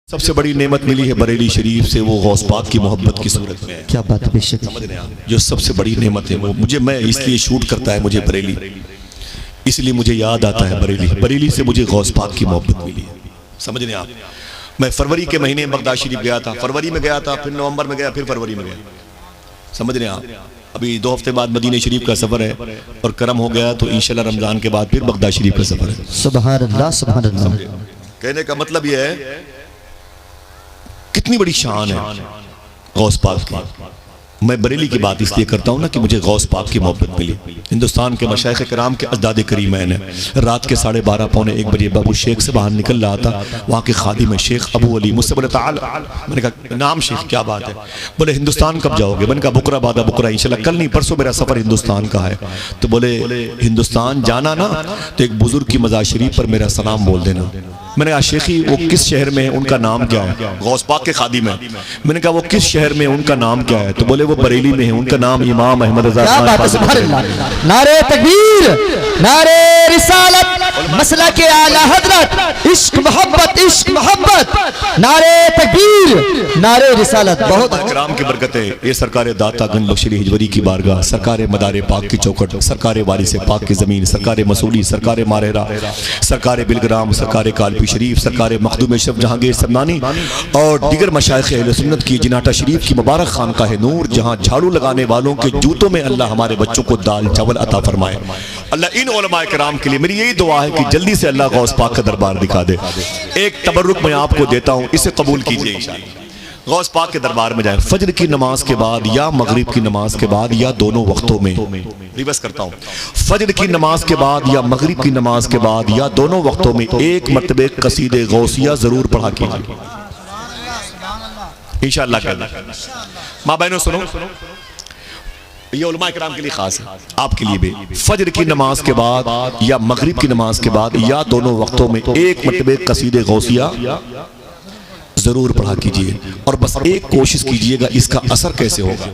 सबसे बड़ी नेमत मिली है बरेली शरीफ से, वो गौस पाक की मोहब्बत की सूरत में है। क्या बात है, बेशक समझ रहे हैं आप? जो सबसे बड़ी नेमत है वो मुझे, मैं इसलिए शूट करता है मुझे बरेली, इसलिए मुझे याद आता है बरेली। बरेली से मुझे गौस पाक की मोहब्बत मिली है। समझ रहे हैं आप? मैं फरवरी के महीने बगदाद शरीफ गया था, फरवरी में गया था, फिर नवंबर में गया, फिर फरवरी में गया। समझ रहे हैं आप? अभी 2 हफ्ते बाद मदीने शरीफ का सफर है और करम हो गया तो इंशाल्लाह रमजान के बाद फिर बगदाद शरीफ का सफर है। सुभान अल्लाह, सुभान अल्लाह। कहने का मतलब यह है कितनी बड़ी शान है गौस पाक की। मैं बरेली की बात इसलिए करता हूँ ना कि मुझे गौस पाक की मोहब्बत मिली। हिंदुस्तान के मशाइख कराम के अजदाद करीमैन है। रात के 12:30 पौने 1 बजे बाबू शेख से बाहर निकल रहा था, वहाँ के खादिम शेख अबू अली मुझसे बोले ताल। मैंने कहा नाम शेख, क्या बात है? बोले हिंदुस्तान कब जाओगे? मैंने कहा बुकरा बादा बुकरा, इंशाल्लाह कल नहीं परसों मेरा सफर हिंदुस्तान का है। तो बोले हिंदुस्तान जाना ना तो एक बुजुर्ग की मज़ार शरीफ पर मेरा सलाम बोल देना। मैंने कहा शेखी वो किस शहर में है, उनका नाम क्या है? गौस पाक के खादिम है। मैंने कहा वो किस शहर में, उनका नाम क्या है? तो बोले वो बरेली में है, उनका नाम इमाम अहमद रज़ा खान। नारे तकबीर, नारे रिसालत, मसला के आला हजरत, इश्क मोहब्बत, इश्क मोहब्बत, नारे तकबीर, नारे रिसालत। बहुत कराम की बरकतें, ये सरकार दाता गंज बख्शली हिजवरी की बारगाह, सरकार मदारे पाक की चौखट, सरकार वारिस पाक की ज़मीन, सरकार मसूली, सरकार मारहरा, सरकार बिलग्राम, सरकार कालपी शरीफ, सरकार मखदूम शब जहांगीर समनानी और दीगर मशाइख अहले सुन्नत की जिनाटा शरीफ की मुबारक खानकाह नूर, जहां झाड़ू लगाने वालों के जूतों में अल्लाह हमारे बच्चों को दाल चावल अता फरमाए। अल्लाह इन उलमाए किराम के लिए मेरी यही दुआ है कि जल्दी से अल्लाह गौस पाक का दरबार दिखा दे। एक तबर्रुक मैं आपको देता हूं, इसे कबूल कीजिए इंशाअल्लाह। गौस पाक के दरबार में जाए फजर की नमाज के बाद या मगरिब की नमाज के बाद या दोनों वक्तों में। रिवर्स करता हूं, फजर की नमाज के बाद या मगरिब की नमाज के बाद या दोनों वक्तों में एक मरतबे कसीदे गौसिया जरूर पढ़ा कीजिए इंशाअल्लाह। माँ बहनों सुनो, ये उलमा किराम के लिए खास है, आपके लिए भी। फजर की नमाज के बाद या मगरिब की नमाज के बाद या दोनों वक्तों में एक मरतबे कसीदे गौसिया जरूर पढ़ा कीजिए। और बस एक कोशिश कीजिएगा, इसका असर कैसे होगा?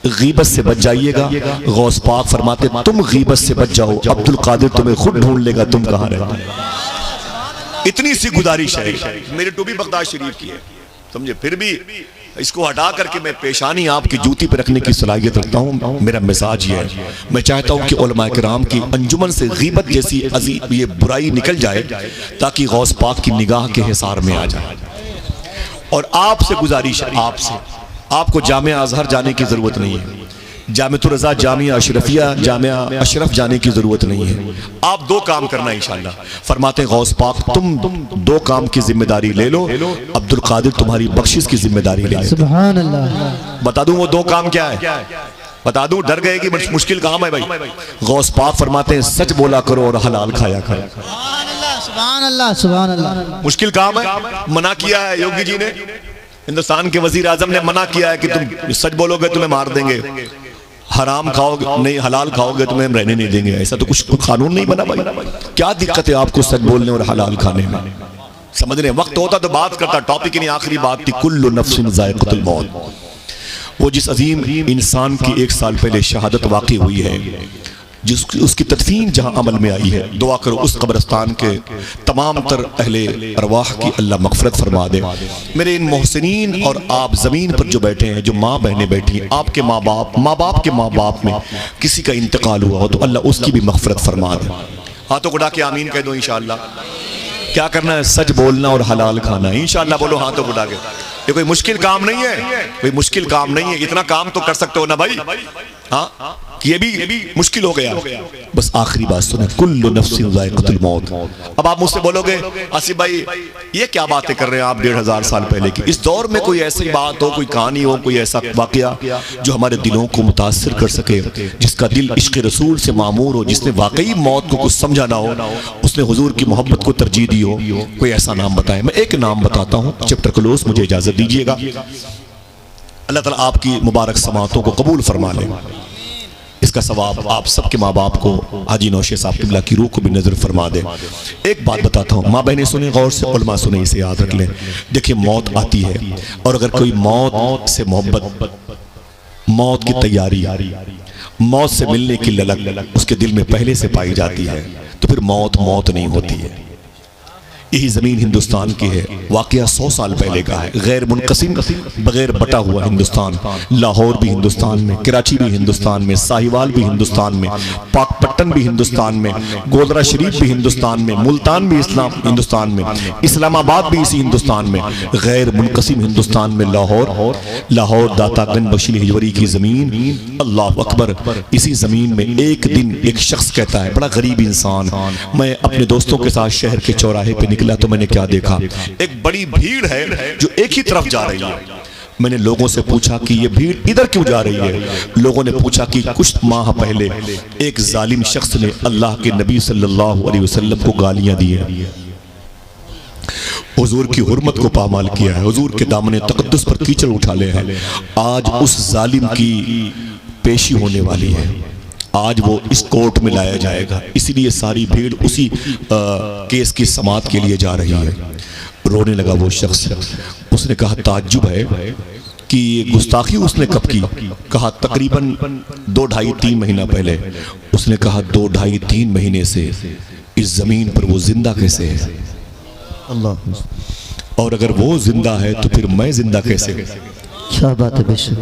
गीबत से बच जाइएगा। गौस पाक फरमाते तुम गीबत से बच जाओ, अब्दुल कादिर तुम्हें खुद ढूंढ लेगा तुम कहाँ रहते। इतनी सी गुजारिश है। मेरे टोपी बगदाद शरीफ की है, समझे? फिर भी इसको हटा करके मैं पेशानी आपकी जूती पर रखने की सलाहियत रखता हूँ। मेरा मिजाज ये है, मैं चाहता हूँ कि उलमा किराम की अंजुमन से गीबत जैसी अजीब ये बुराई निकल जाए ताकि गौस पाक की निगाह के हिसार में आ जाए। और आपसे गुजारिश है, आपको जामिया अजहर जाने की जरूरत नहीं है, जामिअतुर रज़ा, जामिया अशरफिया, जामिया अशरफ जाने की जरूरत नहीं है। आप 2 काम करना इंशाअल्लाह। फरमाते हैं गौस पाक तुम 2 काम की जिम्मेदारी ले लो, अब्दुल कादिर तुम्हारी बख्शिश की जिम्मेदारी ले लो। सुभान अल्लाह। बता दूं वो 2 काम क्या है? बता दूं, डर गए कि मुश्किल काम है भाई। गौस पाक फरमाते हैं सच बोला करो और हलाल खाया करो। सुभान अल्लाह, सुभान अल्लाह। मुश्किल काम है, मना किया है योगी जी ने, हिंदुस्तान के वजीर आजम ने मना किया है कि तुम सच बोलोगे तुम्हें मार देंगे, हराम खाओगे नहीं हलाल खाओगे तुम्हें हम रहने नहीं देंगे। ऐसा तो कुछ कानून नहीं बना भाई। क्या दिक्कत है आपको सच बोलने और हलाल खाने में? समझ रहे? वक्त होता तो बात करता, टॉपिक नहीं। आखिरी बात थी कुल्लु नफ्सिन ज़ाइक़तुल मौत। वो जिस अजीम इंसान की 1 साल पहले शहादत वाक़ई हुई है, जिसकी उसकी तदफीन जहां अमल में आई है, दुआ करो उस कब्रिस्तान के तमाम तर अहले अरवाह की अल्लाह मग़फ़िरत फरमा दे। मेरे इन मोहसिनीन और आप ज़मीन पर जो बैठे हैं, जो माँ बहनें बैठी हैं, आपके माँ बाप के माँ बाप में किसी का इंतकाल हुआ हो तो अल्लाह उसकी भी मग़फ़िरत फरमा दे। हाथों को उठा के आमीन कह दो इंशाअल्लाह। क्या करना है? सच बोलना और हलाल खाना इंशाअल्लाह। बोलो हाथों को उठा के। ये कोई मुश्किल काम नहीं है, कोई मुश्किल काम नहीं है। इतना काम तो कर सकते हो ना भाई। हाँ, ये भी मुश्किल हो गया। बस आखिरी बात सुने, कुल्लु नफ्सिन ज़ाइक़तुल मौत। अब आप मुझसे बोलोगे आसिफ भाई ये क्या बातें कर रहे हैं आप 1500 साल पहले की? इस दौर में कोई ऐसी बात हो, कोई कहानी हो, कोई ऐसा वाकया जो हमारे दिलों को मुतासिर कर सके, जिसका दिल इश्क़ रसूल से मामूर हो, जिसने वाकई मौत को कुछ समझा ना हो, उसने हुजूर की मोहब्बत को तरजीह दी हो, कोई ऐसा नाम बताए। मैं एक नाम बताता हूँ, चैप्टर क्लोज, मुझे इजाजत दीजिएगा। अल्लाह ताला आपकी मुबारक समातों को कबूल फरमा ले। इसका सवाब आप सबके माँ बाप को, हाजी नौशे साहब किबला की रूह को भी नजर फरमा दे। एक बात बताता हूँ, माँ बहनें सुने गौर से, उलमा सुने, इसे याद रख लें। देखिए मौत आती है और अगर कोई मौत से मोहब्बत, मौत की तैयारी, मौत से मिलने की ललक उसके दिल में पहले से पाई जाती है तो फिर मौत नहीं होती है। यही ज़मीन हिंदुस्तान की है। वाक़या 100 साल पहले का है। गैर मुनक़सिम, बगैर बटा हुआ हिंदुस्तान। लाहौर भी हिंदुस्तान में, कराची भी हिंदुस्तान में, साहिवाल भी हिंदुस्तान में, पाकपट्टन भी हिंदुस्तान में, गोदरा शरीफ भी हिंदुस्तान में, मुल्तान भी हिंदुस्तान में, इस्लामाबाद भी इसी हिंदुस्तान में। गैर मुनक़सिम हिंदुस्तान में लाहौर दातागंज बशीर हिजवरी की ज़मीन। अल्लाह अकबर। इसी ज़मीन में एक दिन एक शख्स कहता है, बड़ा गरीब इंसान, मैं अपने दोस्तों के साथ शहर के चौराहे पे निकला तो मैंने क्या देखा, एक बड़ी भीड़ है जो एक ही तरफ जा रही है। मैंने लोगों से पूछा कि ये भीड़ इधर क्यों जा रही है। लोगों ने पूछा कि कुछ माह पहले एक जालिम शख्स ने अल्लाह के नबी सल्लल्लाहु अलैहि वसल्लम को गालियां दी हैं, हुजूर की हुर्मत को पामाल किया है, हुजूर के दामने तक़द्दुस पर कीचड़ उछाले हैं। आज उस जालिम की पेशी होने वाली है, आज वो इस कोर्ट में लाया जाएगा, इसीलिए सारी भीड़ उसी केस की समाअत के लिए जा रही है। रोने लगा वो शख्स। उसने कहा ताज्जुब है कि ये गुस्ताखी उसने कब की। कहा तकरीबन 2 ढाई 3 महीना पहले। उसने कहा 2 ढाई 3 महीने से इस जमीन पर वो जिंदा कैसे है। अल्लाह। और अगर वो जिंदा है तो फिर मैं जिंदा कैसे। क्या बात है बेशक।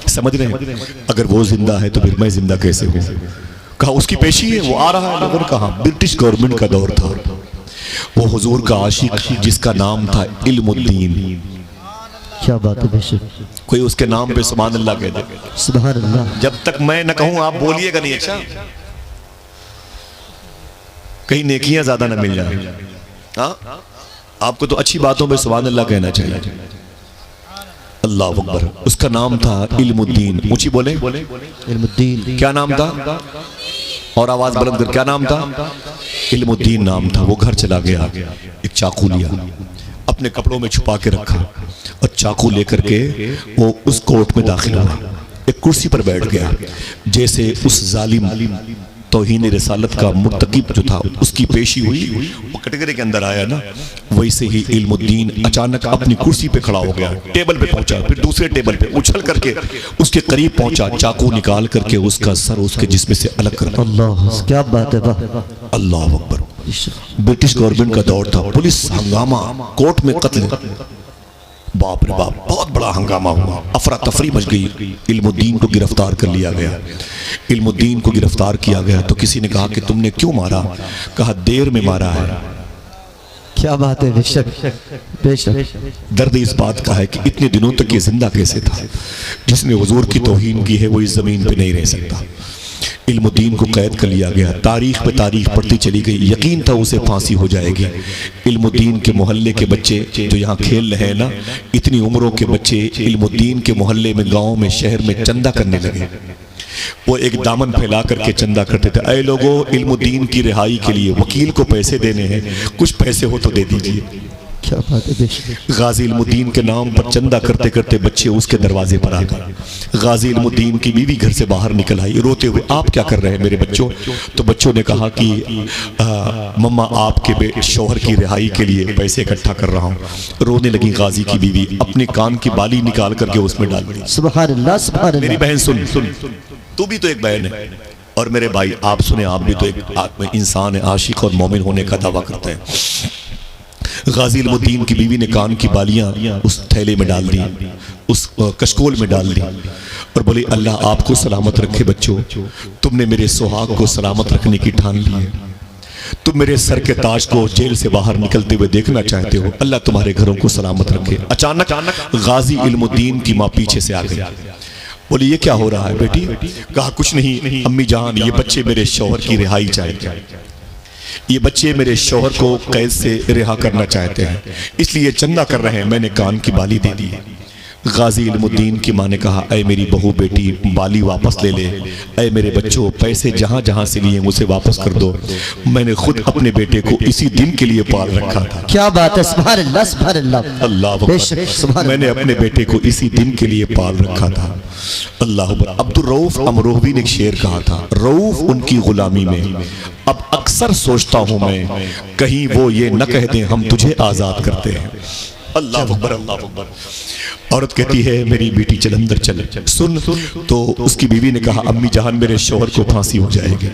समझ रहे हैं, अगर वो जिंदा है तो फिर मैं जिंदा कैसे हूँ। कहा उसकी पेशी है, वो आ रहा है। लोगों ने कहा ब्रिटिश गवर्नमेंट का दौर था, वो हुजूर का आशिक जिसका नाम था इल्मुद्दीन। क्या बात है बेशक। कोई उसके नाम पे सुभान अल्लाह कह दे। सुभान अल्लाह। जब तक मैं न कहूं आप बोलिएगा नहीं। अच्छा, कहीं नेकियां ज्यादा न मिल जाए। हाँ, आपको तो अच्छी बातों पे सुभान अल्लाह कहना चाहिए। अल्लाह अकबर। उसका नाम था इल्मुद्दीन। ऊंची बोले, इल्मुद्दीन। क्या नाम था? और आवाज बुलंद कर, क्या नाम था? इल्मुद्दीन नाम था। वो घर चला गया, एक चाकू लिया, अपने कपड़ों में छुपा के रखा और चाकू लेकर के वो उस कोर्ट में दाखिल हुआ। एक कुर्सी पर बैठ गया। जैसे उस जालिम तौहीन रिसालत का मुर्तकिब जो था उसकी पेशी हुई, वो कटघरे के अंदर आया ना, वैसे ही इल्मुद्दीन अचानक अपनी कुर्सी पे खड़ा हो गया। टेबल पे पहुंचा, फिर दूसरे टेबल पे उछल करके उसके करीब पहुंचा, चाकू निकाल करके उसका सर उसके जिस्म से अलग कर दिया। अल्लाह, क्या बात है। वाह, अल्लाह अकबर। ब्रिटिश गवर्नमेंट का दौर था, पुलिस हंगामा, कोर्ट में कत्ल। बाप रे बाप, बहुत बड़ा हंगामा हुआ, अफरा तफरी मच गई। इल्मुद्दीन को गिरफ्तार कर लिया गया। इल्मुद्दीन को गिरफ्तार किया गया तो किसी ने कहा कि तुमने क्यों मारा। कहा देर में मारा है। क्या बात है बेशक बेशक। दर्द इस बात का है कि इतने दिनों तक ये जिंदा कैसे था। जिसने हुजूर की तौहीन की है वो इस जमीन पे नहीं रह सकता। इल्मुद्दीन को कैद कर लिया गया। तारीख पे तारीख पढ़ती चली गई। यकीन था उसे फांसी हो जाएगी। इल्मुद्दीन के मोहल्ले के बच्चे जो यहाँ खेल रहे हैं ना, इतनी उम्रों के बच्चे इल्मुद्दीन के मोहल्ले में, गांव में, शहर में चंदा करने लगे। वो एक दामन फैला करके चंदा करते थे। ऐ लोगों, इल्मुद्दीन की रिहाई के लिए वकील को पैसे देने हैं, कुछ पैसे हो तो दे दीजिए। क्या बात है बेशक। गाजी इल्मुद्दीन के नाम पर चंदा करते करते बच्चे उसके दरवाजे पर आ गए। गाजी इल्मुद्दीन की बीवी घर से बाहर निकल आई रोते हुए, आप क्या कर रहे हैं मेरे बच्चों। तो बच्चों ने कहा कि मम्मा आपके शौहर की रिहाई के लिए पैसे इकट्ठा कर रहा हूँ। रोने लगी गाजी की बीवी, अपने कान की बाली निकाल करके उसमें डाल दी। सुभान अल्लाह, सुभान अल्लाह। मेरी बहन सुन, तू भी तो एक बहन है, और मेरे भाई आप सुने, आप भी तो एक इंसान है, आशिक और मोमिन होने का दावा करते हैं। गाजी इल्मुद्दीन की बीवी ने कान की बालियां उस थैले में डाल दी, उस कशकोल में डाल दी और बोली, अल्लाह आपको सलामत रखे बच्चों, तुमने मेरे सुहाग को सलामत रखने की ठान ली है। तुम मेरे सर के ताज को जेल से बाहर निकलते हुए देखना चाहते हो, अल्लाह तुम्हारे घरों को सलामत रखे। अचानक गाजी इल्मुद्दीन की माँ पीछे से आ गई। बोली, ये क्या हो रहा है बेटी। कहा कुछ नहीं अम्मी जान, ये बच्चे मेरे शौहर की रिहाई चाहते हैं, ये बच्चे मेरे शौहर को कैद से रिहा करना चाहते हैं, इसलिए चंदा कर रहे हैं, मैंने कान की बाली दे दी है। गाजी इल्मुद्दीन की माँ ने कहा, ऐ मेरी बहू बेटी, बाली वापस ले ले। ऐ मेरे बच्चों, पैसे जहाँ जहाँ से लिए उसे वापस कर दो। मैंने खुद अपने बेटे को इसी दिन के लिए पाल रखा था। क्या बात है। सुभान अल्लाह, सुभान अल्लाह। अल्लाह, मैंने अपने बेटे को इसी दिन के लिए पाल रखा था। अल्लाह। अब्दुल रऊफ अमरोहवी ने एक शेर कहा था, रऊफ उनकी गुलामी में अब अक्सर सोचता हूँ मैं, कहीं वो ये न कह दें हम तुझे आजाद करते हैं। अल्लाह अकबर, अल्लाह अकबर। औरत कहती है मेरी बेटी चल अंदर चल सुन। तो उसकी बीवी ने कहा अम्मी जहान मेरे शौहर को फांसी हो जाएगी,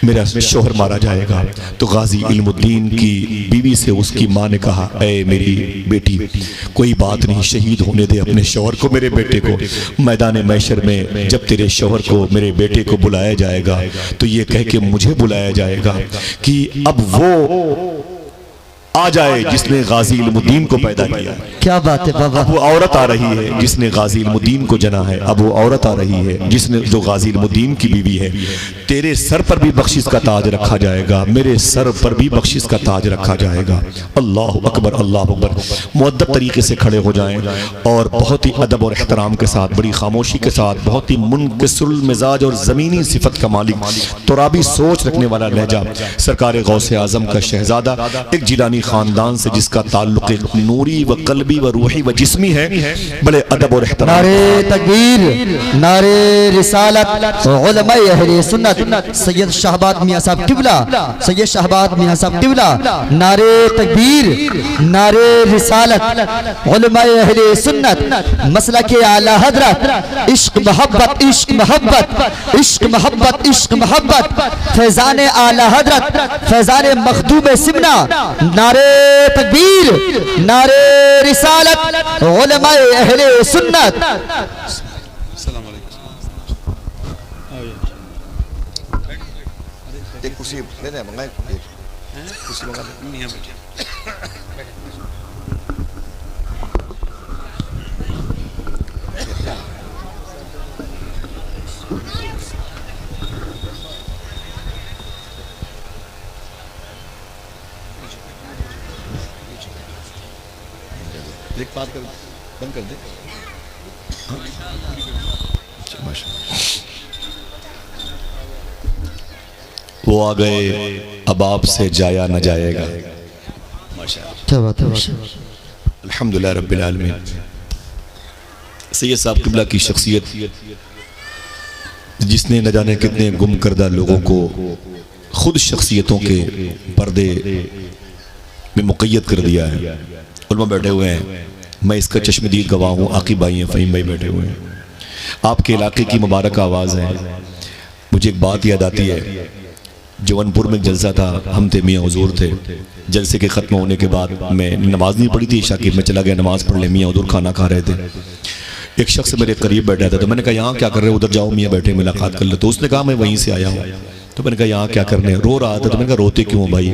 मेरा शौहर मारा जाएगा। तो गाजी इल्मुद्दीन की बीवी से उसकी माँ ने कहा ऐ मेरी बेटी कोई बात नहीं, शहीद होने दे अपने शौहर को, मेरे बेटे को। मैदान मैशर में जब तेरे शौहर को मेरे बेटे को बुलाया जाएगा तो ये कह के मुझे बुलाया जाएगा कि अब वो आ जाए जिसने गाजी इल्मुद्दीन को पैदा किया। क्या बात है बाबा। अब वो औरत आ रही है जिसने गाजी इल्मुद्दीन को जना है, अब वो औरत आ रही है जिसने जो गाजी इल्मुद्दीन की बीवी है। तेरे सर पर भी बख्शिश का ताज रखा जाएगा, मेरे सर पर भी बख्शिश का ताज रखा जाएगा। अल्लाह अकबर, अल्लाह अकबर। मुअद्दब तरीके से खड़े हो जाएं और बहुत ही अदब और एहतराम के साथ, बड़ी खामोशी के साथ, बहुत ही मुनकिसुल मिजाज और ज़मीनी सिफत का मालिक, तुराबी सोच रखने वाला लहजा, सरकार गौसे आजम का शहजादा, एक जिलानी खानदान से जिसका ताल्लुक नूरी व कल्बी व रूही व जिस्मी है, बड़े अदब और एहतराम। नारे तकबीर, नारे रिसालत, उलमाए अहले सुन्नत सैयद शहबाद मियां साहब किबला, सैयद शहबाद मियां साहब किबला। नारे तकबीर, नारे रिसालत, उलमाए अहले सुन्नत मसलक आला हजरत, इश्क मोहब्बत, इश्क मोहब्बत, इश्क मोहब्बत, इश्क मोहब्बत, फैजान आला हजरत, फैजान मखदूम सिमना। नारे तकबीर, नारे रिसालत, उलमाए अहले सुन्नत। एक कुर्सी ले ले, मंगाए कुर्सी मंगा ले। एक बात कर, बंद कर दे। वो आ गए अब आपसे जाया न जाएगा। क्या बात है। अल्हम्दुलिल्लाह रब्बिल आलमीन। सैयद साहब किबला की शख्सियत जिसने न जाने कितने गुम करदा लोगों को खुद शख्सियतों के पर्दे में मुक़य्यद कर दिया है। उलमा बैठे हुए हैं, मैं इसका चश्मदीद गवाह हूँ। आकिब भाई हैं, फ़हीम भाई बैठे हुए हैं। आपके इलाके की मुबारक आवाज़ है। मुझे एक बात याद आती है, जौनपुर में एक जलसा था, हम थे, मियाँ हुजूर थे। जलसे के ख़त्म होने के बाद मैं नमाज नहीं पढ़ी थी ईशा की, मैं चला गया नमाज़ पढ़ ले। मियाँ हुजूर खाना खा रहे थे। एक शख्स मेरे करीब बैठा था, तो मैंने कहा यहाँ क्या कर रहे हो, उधर जाओ मियाँ बैठे मुलाकात कर ले। तो उसने कहा मैं वहीं से आया हूँ। तो मैंने कहा यहाँ क्या करने, रो रहा था। तो मैंने कहा रोते क्यों भाई?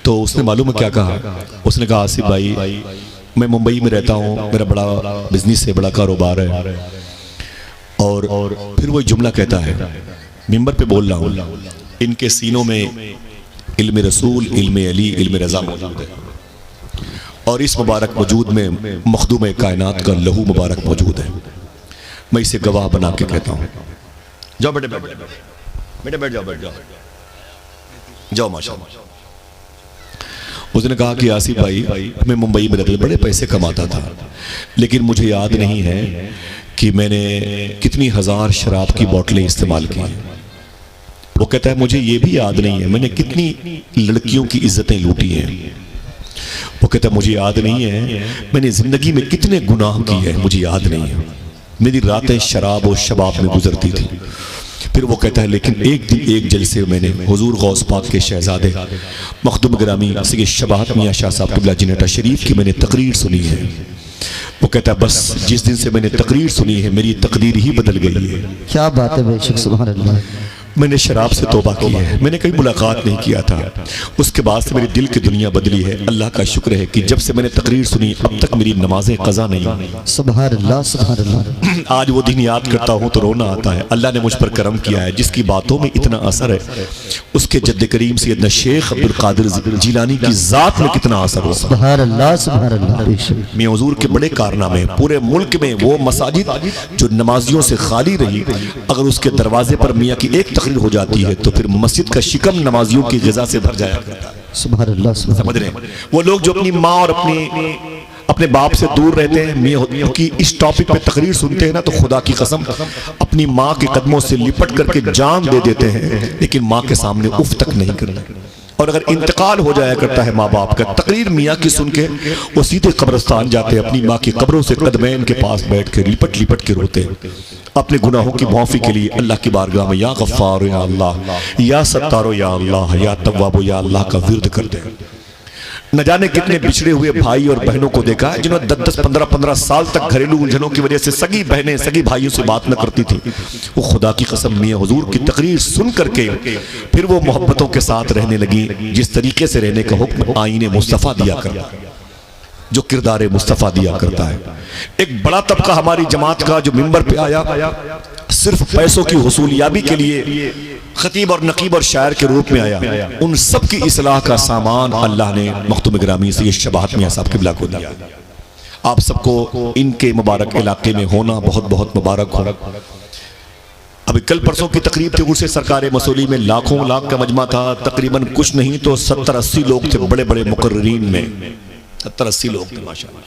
तो उसने मालूम है क्या कहा? उसने कहा आसिफ भाई मैं मुंबई में रहता हूँ, मेरा बड़ा बिजनेस है, बड़ा कारोबार है। और फिर वो जुमला कहता है, मिंबर पे बोल रहा हूँ, इनके सीनों में इल्म रसूल, इल्म अली, इल्म रज़ा मौजूद है। और इस मुबारक वजूद में मखदूम कायनात का लहू मुबारक मौजूद है। मैं इसे गवाह बना के कहता हूँ। जाओ बेटे, बेटे बैठ जाओ, बैठ जाओ, जाओ माशाअल्लाह। उसने कहा कि आसिफ भाई मैं मुंबई में रहता, बड़े पैसे कमाता था, लेकिन मुझे याद नहीं है कि मैंने कितनी हजार शराब की बोतलें इस्तेमाल की हैं। वो कहता है मुझे ये भी याद नहीं है मैंने कितनी लड़कियों की इज्जतें लूटी हैं। वो कहता है मुझे याद नहीं है मैंने जिंदगी में कितने गुनाह किए हैं, मुझे याद नहीं है। मेरी रातें शराब और शबाब में गुजरती थी। फिर वो कहता है लेकिन एक दिन एक जलसे मैंने हुजूर गौस पाक के शहजादे मखदूम ग्रामी सैयद शबाहत मियां शाह साहब क़िबला जिनेटा शरीफ की मैंने तकरीर सुनी है। वो कहता है बस जिस दिन से मैंने तकरीर सुनी है मेरी तकदीर ही बदल गई है। क्या बात है बेशक, सुभान अल्लाह। मैंने शराब से तौबा की है, मैंने कहीं मुलाकात नहीं किया था। उसके बाद से मेरी दिल की दुनिया बदली है। अल्लाह का शुक्र है कि जब से मैंने तकरीर सुनी अब तक मेरी नमाजें कज़ा नहीं हुई। सुभान अल्लाह, सुभान अल्लाह। आज वो दिन याद करता हूँ तो रोना आता है। अल्लाह ने मुझ पर करम किया है, जिसकी बातों में इतना असर है उसके जद्द करीम सैयदना शेख अब्दुल कादिर जिलानी की जात में कितना असर होगा। सुभान अल्लाह, सुभान अल्लाह। मियां हुजूर के बड़े कारनामे हैं। पूरे मुल्क में वो मसाजिद जो नमाजियों से खाली रही, अगर उसके दरवाजे पर मियां की एक तकरीर हो जाती है तो फिर मस्जिद का शिकम नमाजियों की ग़िज़ा से भर जाया करता है। सुभान अल्लाह, समझ रहे हैं? वो लोग जो अपनी माँ और अपने बाप से दूर रहते हैं, मियां की इस टॉपिक पे तकरीर सुनते हैं ना तो खुदा की कसम अपनी माँ के कदमों से लिपट करके जान दे देते हैं, लेकिन माँ के सामने उफ तक नहीं करते। और अगर इंतकाल हो जाया करता है माँ बाप का, तकरीर मियाँ की सुन के वो सीधे कब्रिस्तान जाते, अपनी माँ की कब्रों से कदमैन के पास बैठ के लिपट लिपट के रोते, अपने गुनाहों की माफ़ी के लिए अल्लाह की बारगाह में या गफ्फार या अल्लाह, या सत्तारो या अल्लाह, या तव्वाबो या अल्लाह का विर्द करते हैं। न जाने कितने बिछड़े हुए भाई और बहनों को देखा है जिन्होंने 10-10, 15-15 साल तक घरेलू उलझनों की वजह से सगी बहनें सगी भाइयों से बात न करती थी। वो खुदा की कसम मियां हुजूर की तकरीर सुन करके फिर वो मोहब्बतों के साथ रहने लगी, जिस तरीके से रहने का हुक्म आईने मुस्तफ़ा दिया करता, जो किरदार मुस्तफ़ा दिया करता है। एक बड़ा तबका हमारी जमात का जो मिंबर पे आया सिर्फ पैसों की वसूलियाबी के लिए खतीब और नकीब और शायर के रूप में आया, उन सब की इस्लाह का सामान अल्लाह ने मखदूम गिरामी सैयद शबाहत मियां साहब किबला को दिया। आप सबको इनके मुबारक इलाके में होना बहुत बहुत मुबारक हो। अभी कल परसों की तकरीब थी उर्से सरकार मसूली में, लाखों लाख का मजमा था, तकरीबन कुछ नहीं तो 70-80 लोग थे, बड़े बड़े मुकर्रिरीन में 70-80 लोग थे माशाअल्लाह,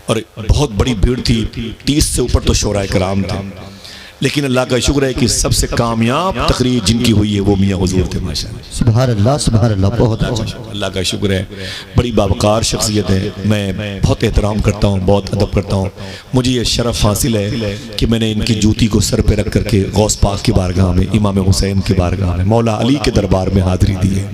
और बहुत बड़ी भीड़ थी, 30 से ऊपर तो शोराए कराम थे। लेकिन अल्लाह का शुक्र है कि सबसे कामयाब तकरीर जिनकी हुई है वो मियाँ हुजूर थे माशाअल्लाह। सुभान अल्लाह, बहुत अच्छा, अल्लाह का शुक्र है, बड़ी बावकार शख्सियत है। मैं बहुत एहतराम करता हूँ, बहुत अदब करता हूँ। मुझे ये शरफ हासिल है कि मैंने इनकी जूती को सर पे रख करके गौस पाक की बारगाह में, इमाम हुसैन की बारगाह में, मौला अली के दरबार में हाजिरी दी है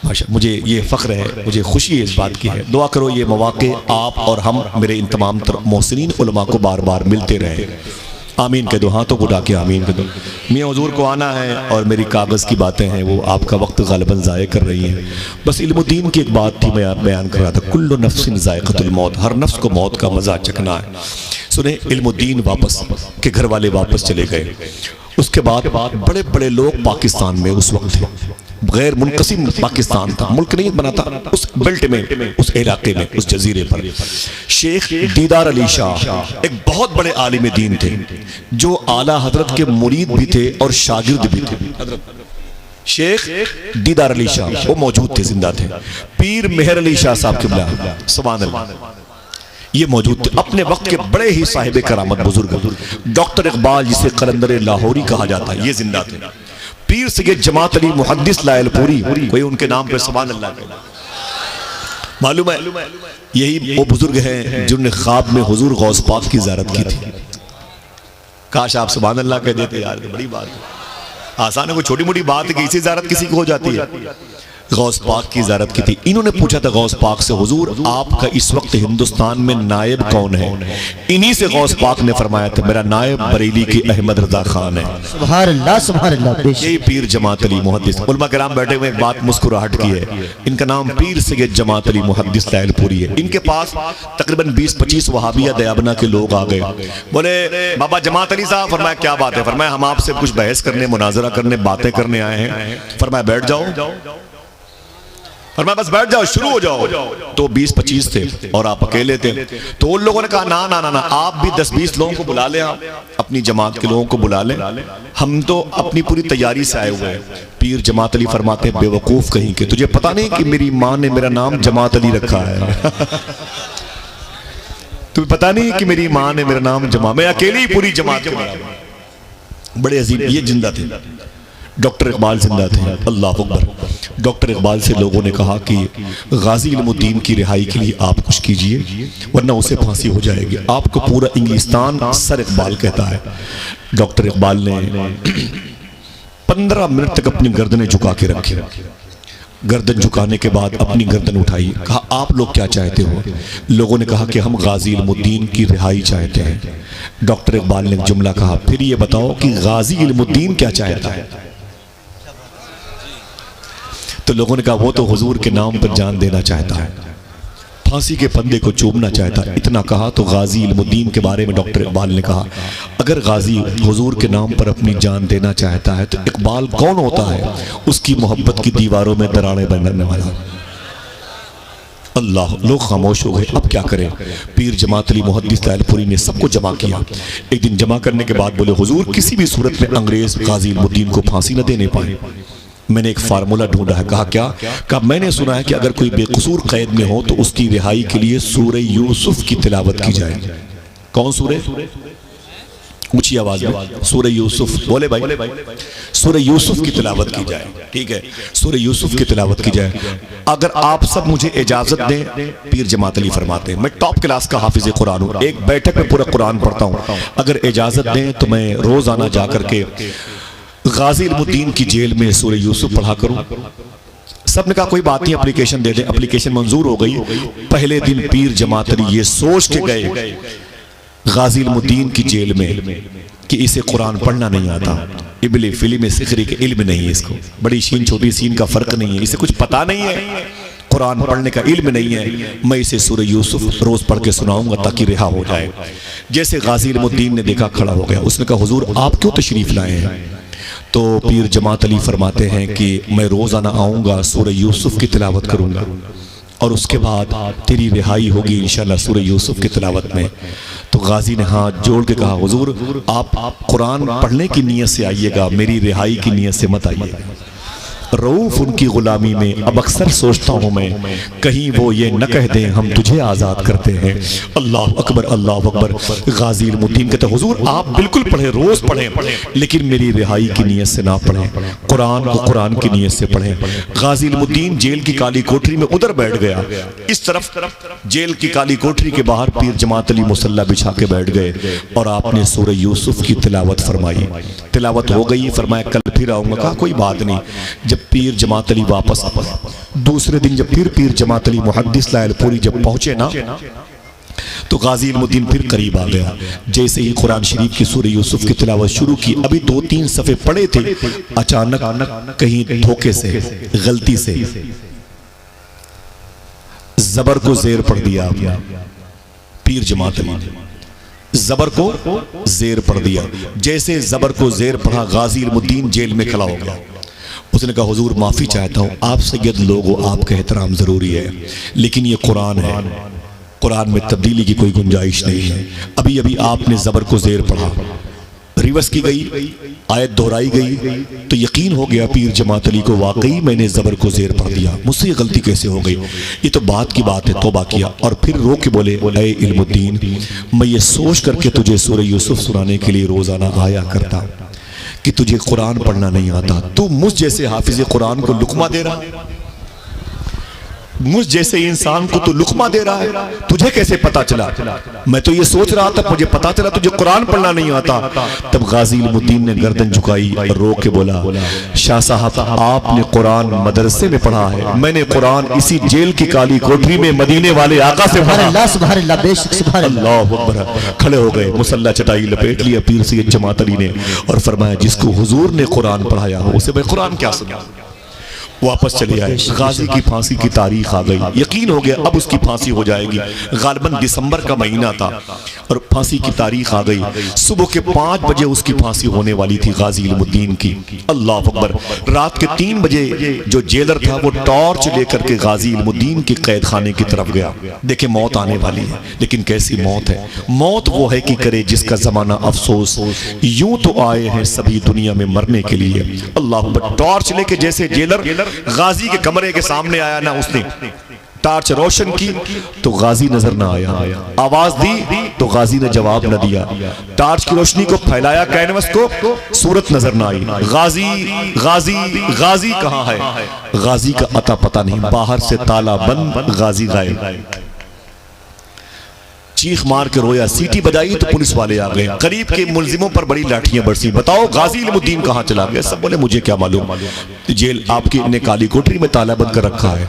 माशा। मुझे ये फ़ख्र है, मुझे खुशी है इस बात की है। दुआ करो ये मौके आप और हम मेरे इन तमाम मोहसिनीन उलमा को बार बार मिलते रहे। आमीन कह दो, हाथों को उठा के आमीन कह दो। मियाँ हुजूर को आना है और मेरी कागज़ की बातें हैं वो आपका वक्त गालिबन ज़ाय कर रही हैं। बस इल्मुद्दीन की एक बात थी, मैं बयान कर रहा था, कुल्लु नफ्सिन ज़ायक़तुल मौत, हर नफ्स को मौत का मज़ा चखना है। सुने, इल्मुद्दीन वापस के घर वाले वापस चले गए। उसके बाद बड़े बड़े लोग पाकिस्तान में उस वक्त थे, गैर मुनक़सिम पाकिस्तान था, मुल्क नहीं बना था, उस बेल्ट में, उस इलाके में, उस जजीरे पर शेख दीदार अली शाह एक बहुत बड़े आलिम दीन थे, जो आला हजरत के मुरीद भी थे और शागिर्द भी थे। शेख दीदार अली शाह वो मौजूद थे, जिंदा थे। पीर मेहर अली शाह साहब किबला सुभान अल्लाह ये मौजूद थे, अपने वक्त के बड़े ही साहिब करामत बुजुर्ग। डॉक्टर इकबाल जिसे कलंदर लाहौरी कहा जाता है ये जिंदा थे। पीर सैयद जमात अली मुहद्दिस लायलपुरी, कोई उनके नाम पे सुभान अल्लाह कहना। मालूम है यही वो बुजुर्ग हैं जिन्होंने ख्वाब में हुजूर गौस पाक की ज़ियारत की थी। काश आप सुभान अल्लाह कह देते यार, तो बड़ी बात है। आसान है, कोई छोटी मोटी बात है कि इसी ज़ियारत किसी को हो जाती है। गौस पाक की ज़ियारत की थी। इन्होंने पूछा था गौस पाक से, हुजूर आपका इस वक्त हिंदुस्तान में नायब कौन है? इन्हीं से गौस पाक ने फरमाया था, मेरा नायब बरेली की अहमद रजा खान है। सुभान अल्लाह, यही पीर जमात अली मुहद्दिस। उलमा किराम बैठे हुए एक बात मुस्कुराहट की है, इनका नाम पीर सैयद जमात अली मुहद्दिस लायलपुरी है। इनके पास तकरीबन 20-25 वहाबिया दयाबना के लोग आ गए, बोले बाबा जमात अली साहब, फरमाया क्या बात है? फरमाया हम आपसे कुछ बहस करने, मुनाजरा करने, बातें करने आए हैं। फरमाया बैठ जाओ, और मैं बस बैठ जाओ, शुरू हो जाओ। तो 20-25 थे और आप अकेले थे। तो उन लोगों ने कहा ना ना ना ना, आप भी 10-20 लोगों को बुला लें, आप अपनी जमात के लोगों को बुला लें, हम तो अपनी पूरी तैयारी से आए हुए हैं। पीर जमात अली फरमाते हैं, बेवकूफ कहीं के, तुझे पता नहीं कि मेरी माँ ने मेरा नाम जमात अली रखा है? तुम्हें पता नहीं कि मेरी माँ ने मेरा नाम मैं अकेली पूरी जमात के बराबर। बड़े अजीब ये जिंदा थे। डॉक्टर इकबाल जिंदा थे, अल्लाह अकबर। डॉक्टर इकबाल से लोगों ने कहा कि गाजी इल्मुद्दीन की रिहाई के लिए आप कुछ कीजिए वरना उसे फांसी हो जाएगी। आपको पूरा इंग्लिस्तान सर इकबाल कहता है। डॉक्टर इकबाल ने 15 मिनट तक अपनी गर्दनें झुका के रखी। गर्दन झुकाने के बाद अपनी गर्दन उठाई, कहा आप लोग क्या चाहते हो? लोगों ने कहा कि हम गाजी इल्मुद्दीन की रिहाई चाहते हैं। डॉक्टर इकबाल ने जुमला कहा, फिर ये बताओ कि गाजी इल्मुद्दीन क्या चाहता है? तो लोगों ने कहा वो तो हुजूर के नाम पर जान देना चाहता है, फांसी के फंदे को चूमना चाहता है। इतना कहा तो गाजी इल्मुद्दीन के बारे में डॉक्टर इकबाल ने कहा, अगर गाजी हुजूर के नाम पर अपनी जान देना चाहता है तो इकबाल कौन होता है? उसकी मोहब्बत की दीवारों में दरारें बनने वाला। अल्लाह, लोग खामोश हो गए, अब क्या करें? पीर जमात अली मुहद्दिस लायलपुरी ने सबको जमा किया। एक दिन जमा करने के बाद बोले, हुजूर किसी भी सूरत में अंग्रेज गाजी इल्मुद्दीन को फांसी न देने पाए। मैंने एक फार्मूला ढूंढा है। कहा क्या? कहा मैंने सुना है कि अगर कोई बेकसूर कैद में हो तो उसकी रिहाई के लिए सूरह यूसुफ की तिलावत की जाए। कौन सूरह? ऊंची आवाज में सूरह यूसुफ बोले भाई, सूरह यूसुफ की तिलावत की जाए। ठीक है, सूरह यूसुफ की तिलावत की जाए। अगर आप सब मुझे इजाजत दें, पीर जमात अली फरमाते हैं, मैं टॉप क्लास का हाफिज कुरान हूँ, एक बैठक में पूरा कुरान पढ़ता हूँ। अगर इजाजत दें तो मैं रोजाना जाकर के गाजी इल्मुद्दीन की जेल में सूरह यूसुफ पढ़ा करूँ। सबने कहा कोई बात नहीं, एप्लीकेशन दे दें। एप्लीकेशन मंजूर हो गई। पहले दिन पीर जमात अली ये सोच के गए गाजी इल्मुद्दीन की जेल में कि इसे कुरान पढ़ना नहीं आता, इबली फिल्म सिखरी के इल्म नहीं है, इसको बड़ी शीन छोटी सीन का फर्क नहीं है, इसे कुछ पता नहीं है, कुरान पढ़ने का इल्म नहीं है, मैं इसे सूरह यूसुफ रोज पढ़ के सुनाऊंगा ताकि रिहा हो जाए। जैसे गाजी इल्मुद्दीन ने देखा, खड़ा हो गया, उसने कहा हुजूर आप क्यों तशरीफ लाए हैं? तो पीर जमात अली फरमाते हैं कि मैं रोजाना आऊंगा, सूरह यूसुफ की तिलावत करूंगा और उसके बाद तेरी रिहाई होगी इंशाल्लाह सूरह यूसुफ की तिलावत में। तो गाजी ने हाथ जोड़ के कहा हुजूर आप कुरान पढ़ने की नीयत से आइएगा, मेरी रिहाई की नीयत से मत आइएगा। रऊफ उनकी गुलामी में अब अक्सर सोचता हूँ मैं, कहीं वो ये न कह दें हम तुझे आज़ाद करते हैं। अल्लाह अकबर अल्लाह अकबर। गाजी इल्मुद्दीन कहते हुजूर आप बिल्कुल पढ़ें, रोज पढ़ें, लेकिन मेरी रिहाई की नीयत से ना पढ़ें, कुरान को कुरान की नीयत से पढ़ें। गाजी इल्मुद्दीन जेल की काली कोठरी में उधर बैठ गया। इस तरफ जेल की काली कोठरी के बाहर पीर जमात अली मुसल्ला बिछा के बैठ गए और आपने सूरह यूसुफ की तिलावत फरमाई। तिलावत हो गई, फरमाया कल फिर आऊंगा। कहा कोई बात नहीं। जब पीर जमात अली वापस दूसरे दिन जब फिर पीर जमात अली मुहद्दिस लायलपुरी जब पहुंचे ना, तो गाजी इल्मुद्दीन फिर करीब आ गया। जैसे ही कुरान शरीफ की सूरह यूसुफ की तिलावत शुरू की, अभी 2-3 सफ़े पढ़े थे, अचानक कहीं धोखे से, गलती से जबर को जेर पढ़ दिया आपने। पीर जमात अली ने जबर को जेर पढ़ दिया। जैसे जबर को जेर पढ़ा, गाजी इल्मुद्दीन जेल में खड़ा हो गया। उसने कहा हुजूर माफ़ी चाहता हूँ, आप सैयद लोग हो, आपका एहतराम ज़रूरी है, लेकिन ये कुरान है, कुरान में तब्दीली की कोई गुंजाइश नहीं है। अभी अभी आपने ज़बर को ज़ेर पढ़ा, रिवर्स की गई, आयत दोहराई गई, तो यकीन हो गया पीर जमात अली को वाकई मैंने ज़बर को ज़ेर पढ़ दिया, मुझसे ये गलती कैसे हो गई। ये तो बात की बात है, तौबा किया और फिर रो के बोले ऐ इल्मुद्दीन, मैं ये सोच करके तुझे सूरह यूसुफ सुनाने के लिए रोज़ाना आया करता कि तुझे कुरान पढ़ना नहीं आता। तू मुझ जैसे हाफिज कुरान को लुकमा दे रहा, मुझ जैसे इंसान को तू लुकमा दे रहा है, तुझे कैसे पता चला? मैं तो ये सोच रहा था, मुझे पता चला तुझे कुरान पढ़ना नहीं आता। तब गाजी इल्मुद्दीन ने गर्दन झुकाई और रो के बोला, शाह साहब आपने कुरान मदरसे में पढ़ा है, मैंने कुरान इसी जेल की काली कोठरी में मदीने वाले आका से पढ़ा। अल्लाह अकबर। खड़े हो गए, मुसल्ला चटाई लपेट लिया पीर सैयद जमात अली ने और फरमाया जिसको हुजूर ने कुरान पढ़ाया हो उसे मैं कुरान क्या सुना। वापस चले आए। गाजी की फांसी की तारीख आ गई, यकीन हो गया अब उसकी फांसी हो जाएगी। गालिबन दिसंबर का महीना था और फांसी की तारीख आ गई। सुबह के 5 बजे उसकी फांसी होने वाली थी गाजी इल्मुद्दीन की। अल्लाह अकबर। रात के 3 बजे जो जेलर था वो टॉर्च लेकर के गाजी इल्मुद्दीन के कैद खाने की तरफ गया। देखे मौत आने वाली है, लेकिन कैसी मौत है? मौत वो है कि करे जिसका जमाना अफसोस, यूं तो आए हैं सभी दुनिया में मरने के लिए। अल्लाह अकबर। टॉर्च लेके जैसे जेलर गाजी के कमरे के सामने आया ना, उसने टार्च रोशन की तो गाजी नजर ना आया, आवाज दी तो गाजी ने जवाब न दिया। टार्च की रोशनी को फैलाया कैनवस को, सूरत नजर ना आई। गाजी गाजी गाजी कहाँ है? गाजी का अता पता नहीं, बाहर से ताला बंद, गाजी गायब। चीख मार के रोया, सीटी बजाई तो पुलिस वाले आ गए, करीब के मुलजिमों पर बड़ी लाठियां बरसी। बताओ गाजी इल्मुद्दीन कहाँ चला गया? सब बोले मुझे क्या मालूम, जेल आपकी ने काली कोठरी में ताला बंद कर रखा है।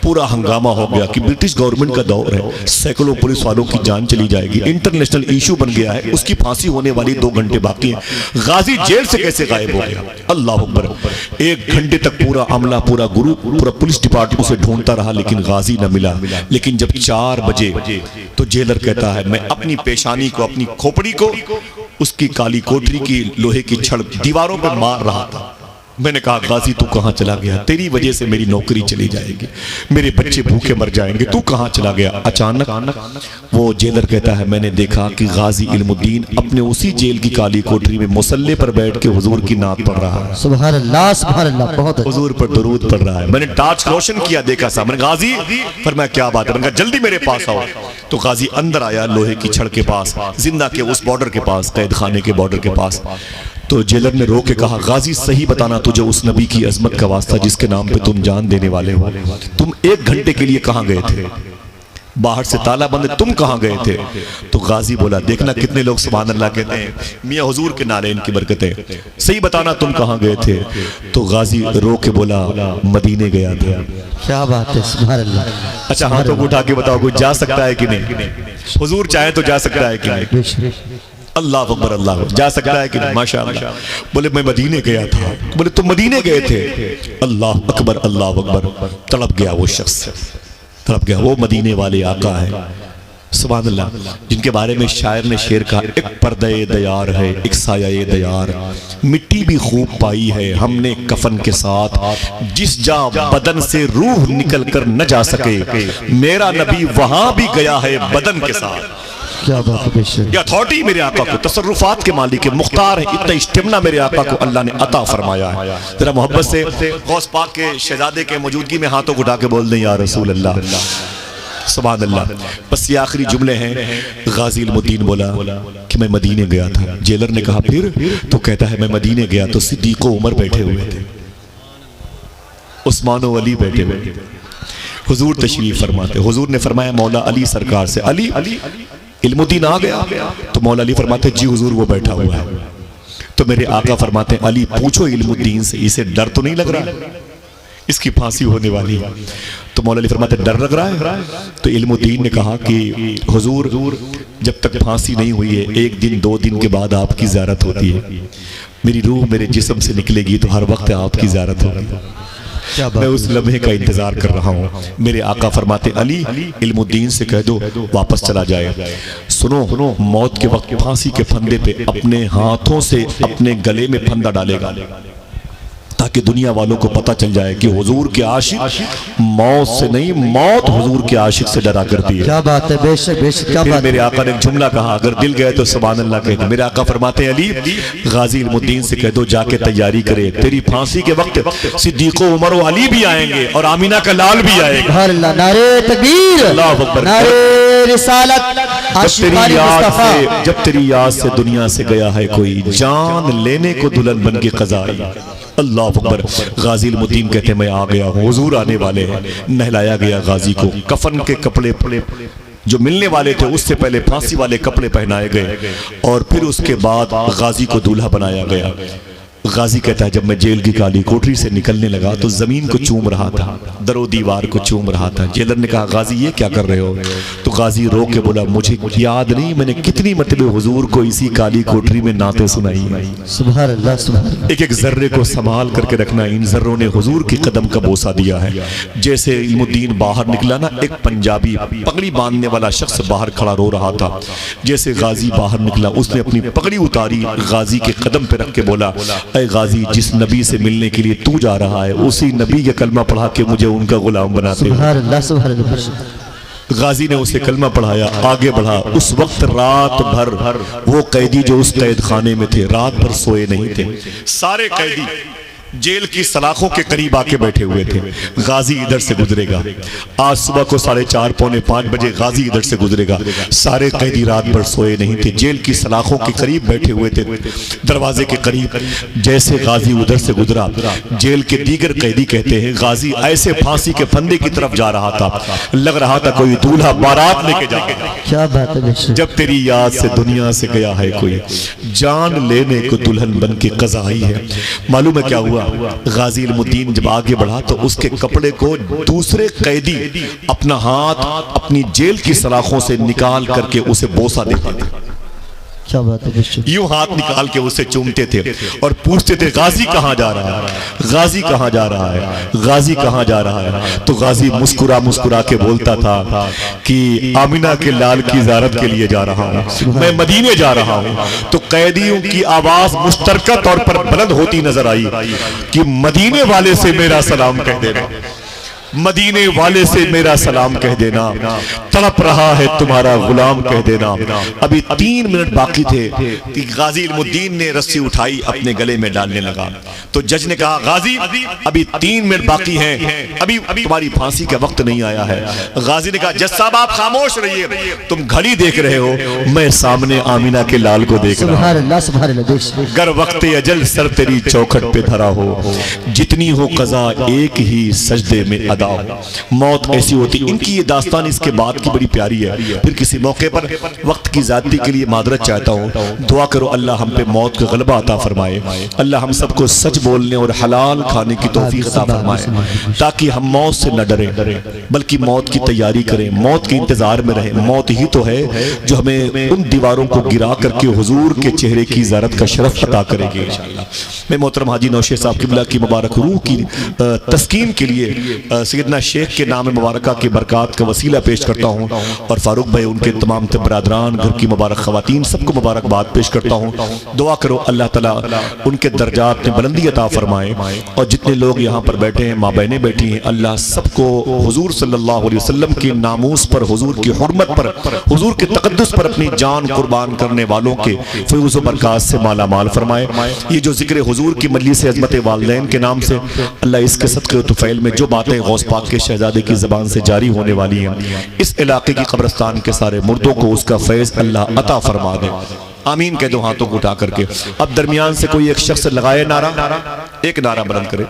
पूरा हंगामा हो गया कि ब्रिटिश गवर्नमेंट का दौर है, सैकड़ों पुलिस वालों की जान चली जाएगी, इंटरनेशनल इशू बन गया है, उसकी फांसी होने वाली 2 घंटे बाकी है। गाजी जेल से कैसे गायब हो गया? अल्लाह अकबर। 1 घंटे तक पूरा अमला, पूरा गुरु, पूरा पुलिस डिपार्टमेंट उसे ढूंढता रहा, लेकिन गाजी न मिला। लेकिन जब 4 बजे तो जेलर कहता है मैं अपनी पेशानी को, अपनी खोपड़ी को उसकी काली कोठरी की लोहे की छड़ दीवारों पर मार रहा था। मैंने कहा गाजी तू कहाँ चला गया, तेरी वजह से मेरी नौकरी चली जाएगी, मेरे बच्चे भूखे मर जाएंगे, तू कहाँ चला गया। अचानक वो जेलर कहता है मैंने देखा कि गाजी इल्मुद्दीन अपने उसी जेल की काली कोठरी में मुसल्ले पर बैठ के हुजूर की नात पढ़ रहा है। सुभान अल्लाह, सुभान अल्लाह, बहुत अच्छा। हुजूर पर दुरूद पढ़ रहा है। मैंने टार्च रोशन किया, देखा सामने गाजी, पर मैं क्या बात है, मैंने कहा जल्दी मेरे पास आओ। तो गाजी अंदर आया लोहे की छड़ के पास, जिंदा के उस बॉर्डर के पास, कैद खाने के बॉर्डर के पास। तो जेलर ने रो के कहा गाजी सही बताना, तुझे उस नबी की अजमत का वास्ता जिसके नाम पे तुम जान देने वाले हो, तुम 1 घंटे के लिए कहां गए थे? बाहर से ताला बंद, तुम कहां गए थे? तो गाजी बोला देखना कितने लोग सुभान अल्लाह कहते हैं, मियां हुजूर के नाले इनकी बरकतें, सही बताना तुम कहां गए थे? तो गाजी रो के बोला मदीने गया था। क्या बात है, सुभान अल्लाह। अच्छा हाथों को उठा के बताओ कोई जा सकता है कि नहीं? हुजूर चाहे तो जा सकता है कि नहीं? अल्लाह अकबर, अल्लाह जा सकता है कि नहीं? माशाअल्लाह। बोले मैं मदीने गया था। बोले तुम मदीने गए थे? अल्लाह अकबर, अल्लाह अकबर। तड़प गया वो शख्स, तड़प गया। वो मदीने वाले आका है सुभान अल्लाह, जिनके बारे में शायर ने शेर कहा एक पर्दे दयार है, एक साया दयार, मिट्टी भी खूब पाई है हमने कफन के साथ, जिस जा बदन से रूह निकल कर न जा सके, मेरा नबी वहां भी गया है बदन के साथ। क्या बात है, बेशक। ये अथॉरिटी मेरे आका को, तसर्रुफात के मालिक है, मुख्तार है, इतना इस्तिमना मेरे आका को अल्लाह ने अता फरमाया है। जरा मोहब्बत से गौस पाक के शहजादे के मौजूदगी में हाथों को उठा के बोल दें या रसूल अल्लाह, सुभान अल्लाह। बस ये आखिरी जुमले हैं। गाजी इल्मुद्दीन बोला कि मैं मदीने गया था। जेलर ने कहा फिर? तो कहता है मैं मदीने गया तो सिद्दीक व उमर बैठे हुए थे, उस्मान व अली बैठे हुए थे, हुजूर तशरीफ फरमाते। हुजूर ने फरमाया मौला अली सरकार से, अली इल्मुद्दीन आ गया? तो मौला अली फरमाते जी हुजूर वो बैठा हुआ है। तो मेरे आका फरमाते अली पूछो इल्मुद्दीन से इसे डर तो नहीं लग रहा, इसकी फांसी होने वाली है। तो मौला अली फरमाते डर लग रहा है? तो इल्मुद्दीन ने कहा कि हुजूर जब तक फांसी नहीं हुई है 1 दिन 2 दिन के बाद आपकी ज़ियारत होती है, मेरी रूह मेरे जिस्म से निकलेगी तो हर वक्त आपकी ज़ियारत होगी, मैं उस लम्हे का इंतजार कर रहा हूँ। मेरे आका फरमाते अली इल्मुद्दीन से कह दो वापस चला जाए। सुनो मौत के वक्त फांसी के फंदे पे अपने हाथों से अपने गले में फंदा डालेगा ताकि दुनिया वालों को पता चल जाए कि हुजूर के आशिक मौत से नहीं, मौत हुजूर के आशिक से डरा करती है। क्या बात है, बेशक बेशक, क्या बात। मेरे आका ने एक जुमला कहा, अगर दिल गए तो सुभान अल्लाह कह दो। मेरे आका फरमाते हैं अली गाजी इल्मुद्दीन से कह दो जाके तैयारी करे, तेरी फांसी के वक्त सिद्दीक उमर व अली भी आएंगे और आमीना का लाल भी आएगा। सुभान अल्लाह, नारे तकबीर, अल्लाह अकबर, नारे रिसालत, जब तेरी याद से दुनिया से गया है कोई, जान लेने को दुल्हन बन के कज़ा आई। अल्लाह अकबर। गाजी इल्मुद्दीन कहते मैं आ गया हूँ, हुजूर आने वाले हैं। नहलाया गया गाजी को, कफन के कपड़े जो मिलने वाले थे उससे पहले फांसी वाले कपड़े पहनाए गए और फिर उसके बाद गाजी को दूल्हा बनाया गया। गाजी कहता है जब मैं जेल की काली कोठरी से निकलने लगा तो जमीन को चूम रहा था, दरो दीवार को चूम रहा था। जेलर ने कहा गाजी ये क्या कर रहे हो? तो गाजी रो के बोला मुझे याद नहीं मैंने कितनी मरतबे हुजूर को इसी काली कोठरी में नाते सुनाई है। सुभान अल्लाह, सुभान अल्लाह। एक एक जर्रे को संभाल करके रखना, इन जर्रों ने हुजूर की कदम का बोसा दिया है। जैसे इल्मुद्दीन बाहर निकला ना, एक पंजाबी पगड़ी बांधने वाला शख्स बाहर खड़ा रो रहा था। जैसे गाजी बाहर निकला उसने अपनी पगड़ी उतारी, गाजी के कदम पे रख के बोला ऐ गाजी जिस नबी से मिलने के लिए तू जा रहा है उसी नबी के कलमा पढ़ा के मुझे उनका गुलाम बनाते। सुभान अल्लाह, सुभान अल्लाह। गाजी ने उसे कलमा पढ़ाया, आगे बढ़ा। उस वक्त रात भर वो कैदी जो उस कैद खाने में थे रात भर सोए नहीं थे। सारे कैदी जेल की सलाखों के करीब आके बैठे हुए थे। गाजी इधर से गुजरेगा, आज सुबह को 4:30 पौने 5 बजे गाजी इधर से गुजरेगा। सारे कैदी रात भर सोए नहीं थे, जेल की सलाखों के करीब बैठे हुए थे, दरवाजे के करीब। जैसे गाजी उधर से गुजरा, जेल के दीगर कैदी कहते हैं गाजी ऐसे फांसी के फंदे की तरफ जा रहा था, लग रहा था कोई दूल्हा बारात लेके जाएगा। क्या बात है, जब तेरी याद से दुनिया से गया है कोई, जान लेने को दुल्हन बन के कज़ा आई है। मालूम है क्या हुआ? गाजी इल्मुद्दीन जब आगे बढ़ा तो उसके कपड़े को दूसरे कैदी अपना हाथ अपनी जेल की सलाखों से निकाल करके उसे बोसा देते थे। क्या बात है बेशक। यूं हाथ निकाल के उसे चूमते थे और पूछते थे गाजी कहाँ जा रहा है, गाजी कहाँ जा रहा है, गाजी कहाँ जा रहा है। तो गाजी मुस्कुरा मुस्कुरा के बोलता था कि आमिना के लाल की ज़ियारत के लिए जा रहा हूँ, मैं मदीने जा रहा हूँ। तो कैदियों की आवाज मुश्तरका तौर पर बुलंद होती नजर आई कि मदीने वाले से मेरा सलाम कह देना, मदीने वाले से मेरा सलाम कह देना, तड़प रहा है तुम्हारा गुलाम कह देना। अभी 3 मिनट बाकी थे कि गाजी इल्मुद्दीन ने रस्सी उठाई अपने गले में डालने लगा। तो जज ने कहा गाजी अभी 3 मिनट बाकी हैं, अभी तुम्हारी फांसी का वक्त नहीं आया है। गाजी ने कहा जज साहब आप खामोश रहिए, तुम घड़ी देख रहे हो, मैं सामने आमिना के लाल को देख रहा हूं। सुभान अल्लाह। गर वक्त अजल सर तेरी चौखट पे धरा हो, जितनी हो कज़ा एक ही सजदे में अदा हो। मौत ऐसी होती, इनकी ये दास्तान इसके बाद की बड़ी प्यारी है। फिर किसी मौके पर वक्त की ज़्यादती के लिए मादरत चाहता हूँ, दुआ करो अल्लाह हम पे मौत का गलबा अता फरमाए, अल्लाह हम सबको सच बोलने और हलाल खाने की तौफीक अता फरमाए, ताकि हम मौत से न डरें बल्कि मौत की तैयारी करें, मौत के इंतजार में रहें। मौत ही तो है जो हमें उन दीवारों को गिरा करके हुजूर के चेहरे की ज़ियारत का शरफ अता करेगी इंशाअल्लाह। मैं मोहतरम हाजी नौशेर साहब किबला की मुबारक रूह की तस्कीन के लिए सैयदना शेख के नाम मुबारक के बरक़ात का वसीला पेश करता हूँ और फारूक भाई उनके तमाम बरादरान घर की मुबारक ख़वातीन सबको मुबारकबाद पेश करता हूँ। दुआ करो अल्लाह ताला उनके दर्जात में बुलंदी अता फरमाए और जितने लोग यहाँ पर बैठे हैं, माँ बहनें बैठी हैं, अल्लाह सबको हुजूर सल्लल्लाहु अलैहि वसल्लम की नामूस पर, हुजूर की हुर्मत पर, हुजूर के तक़द्दुस पर अपनी जान कुर्बान करने वालों के फ़ैज़ व बरक़ात से माला माल फरमाए। ये जो ज़िक्र हुजूर की मजलिस अज़मत वालिदैन के नाम से अल्लाह इसके सदक़े तुफ़ैल में जो बातें गौस पाक के शहजादे की ज़बान से जारी होने वाली हैं, इस इलाके की कब्रिस्तान के सारे मुर्दों को उसका फैज़ अल्लाह अता फरमा दे। आमीन कह दो हाथों को उठा करके। अब दरमियान से कोई एक शख्स लगाए नारा, एक नारा बुलंद करे,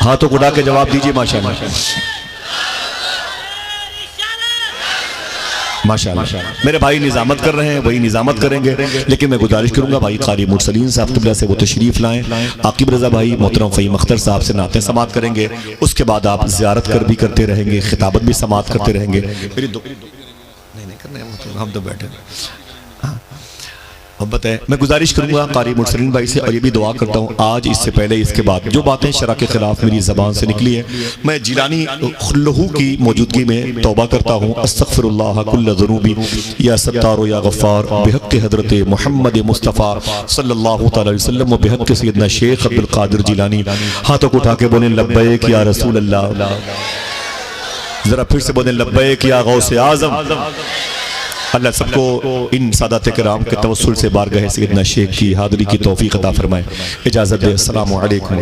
हाथों को उठा के जवाब दीजिए माशाअल्लाह माशाअल्लाह। मेरे भाई निजामत कर रहे हैं, वही निजामत करेंगे, लेकिन मैं गुजारिश करूंगा भाई कारी मुरसलीन साहब किबला से वो तशरीफ लाएं। आकिब रजा भाई मोहतरम फ़हीम अख्तर साहब से नाते समात करेंगे, उसके बाद आप ज़ियारत कर भी करते रहेंगे, खिताबत भी समात करते रहेंगे। मेरी नहीं करने, हम तो बैठे मोहब्बत है। मैं गुजारिश करूंगा कारी मुरसलीन भाई से और ये भी दुआ करता हूँ आज इससे पहले इसके बाद जो बातें शरा के खिलाफ मेरी ज़बान से निकली है, मैं जिलानी लहू की मौजूदगी में तौबा करता हूँ। अस्तग़फिरुल्लाह कुल्ल ज़ुनूबी या सत्तार या गफ़्फ़ार बिहक़्क़ि हज़रत मुहम्मद मुस्तफ़ा सल्लल्लाहु तआला अलैहि वसल्लम व बिहक़्क़ि सय्यदना शेख अब्दुल क़ादिर जिलानी। हाथों को उठा के बोलें लब्बैक या रसूल अल्लाह, ज़रा फिर से बोलें लब्बैक या गौसे आज़म। अल्लाह सबको इन सादात किराम के तवस्सुल से बारगाह सय्यदना शेख की हाज़िरी की तौफ़ीक़ अता फरमाए। इजाज़त दे। अस्सलामु अलैकुम।